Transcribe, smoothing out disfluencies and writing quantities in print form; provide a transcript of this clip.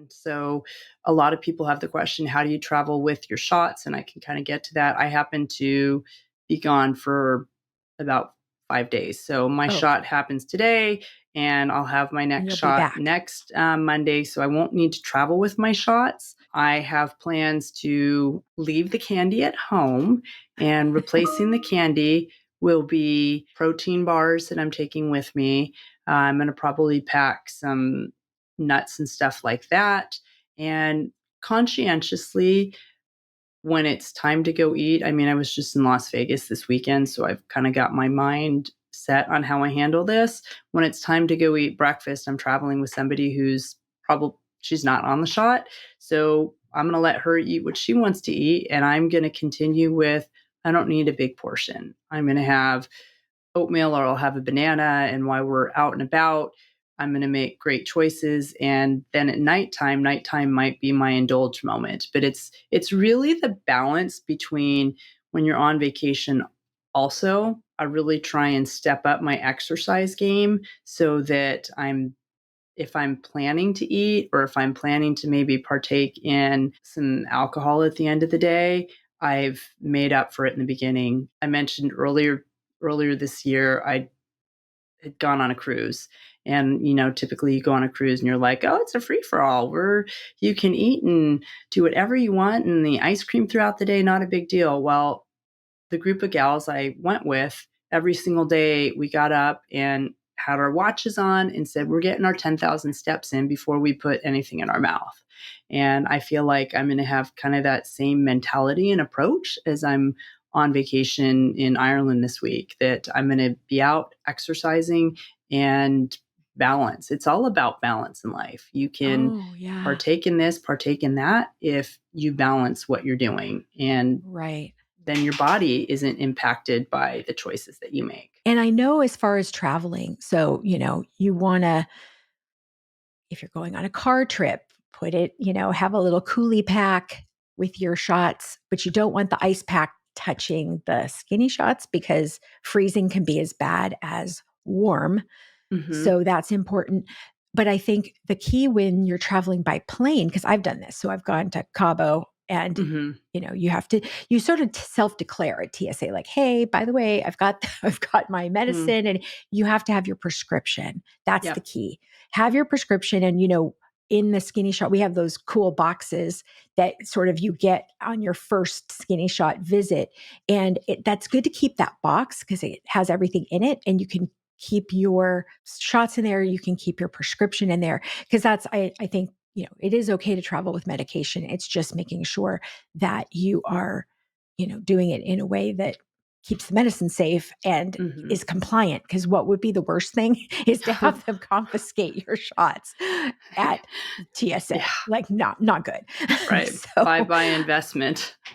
So a lot of people have the question, how do you travel with your shots? And I can kind of get to that. I happen to be gone for about 5 days. So my Oh, shot happens today and I'll have my and next you'll be shot back. next Monday. So I won't need to travel with my shots. I have plans to leave the candy at home, and replacing the candy will be protein bars that I'm taking with me. I'm going to probably pack some nuts and stuff like that. And conscientiously, when it's time to go eat, I mean, I was just in Las Vegas this weekend, so I've kind of got my mind set on how I handle this. When it's time to go eat breakfast, I'm traveling with somebody who's probably, she's not on the shot. So I'm going to let her eat what she wants to eat. And I'm going to continue with, I don't need a big portion. I'm going to have oatmeal, or I'll have a banana. And while we're out and about, I'm going to make great choices. And then at nighttime might be my indulge moment. But it's really the balance between, when you're on vacation, also, I really try and step up my exercise game so that if I'm planning to eat, or if I'm planning to maybe partake in some alcohol at the end of the day, I've made up for it in the beginning. I mentioned earlier this year, I had gone on a cruise. And, typically you go on a cruise and you're like, oh, it's a free for all where you can eat and do whatever you want. And the ice cream throughout the day, not a big deal. Well, the group of gals I went with, every single day we got up and had our watches on and said, we're getting our 10,000 steps in before we put anything in our mouth. And I feel like I'm going to have kind of that same mentality and approach as I'm on vacation in Ireland this week, that I'm going to be out exercising and balance. It's all about balance in life. You can Oh, yeah. partake in this, partake in that, if you balance what you're doing. And Right. then your body isn't impacted by the choices that you make. And I know as far as traveling, so, you want to, if you're going on a car trip, put it, have a little coolie pack with your shots, but you don't want the ice pack touching the skinny shots because freezing can be as bad as warm. Mm-hmm. So that's important. But I think the key when you're traveling by plane, because I've done this, so I've gone to Cabo and Mm-hmm. you sort of self-declare at TSA, like, hey, by the way, I've got my Mm-hmm. medicine, and you have to have your prescription. That's the Yep. key. Have your prescription. And in the skinny shot, we have those cool boxes that sort of you get on your first skinny shot visit. And that's good to keep that box because it has everything in it, and you can keep your shots in there. You can keep your prescription in there, because I think, it is okay to travel with medication. It's just making sure that you are, doing it in a way that keeps the medicine safe and Mm-hmm. is compliant. Because what would be the worst thing is to have them confiscate your shots at TSA. Yeah. Like, not good. Right. So Bye-bye investment.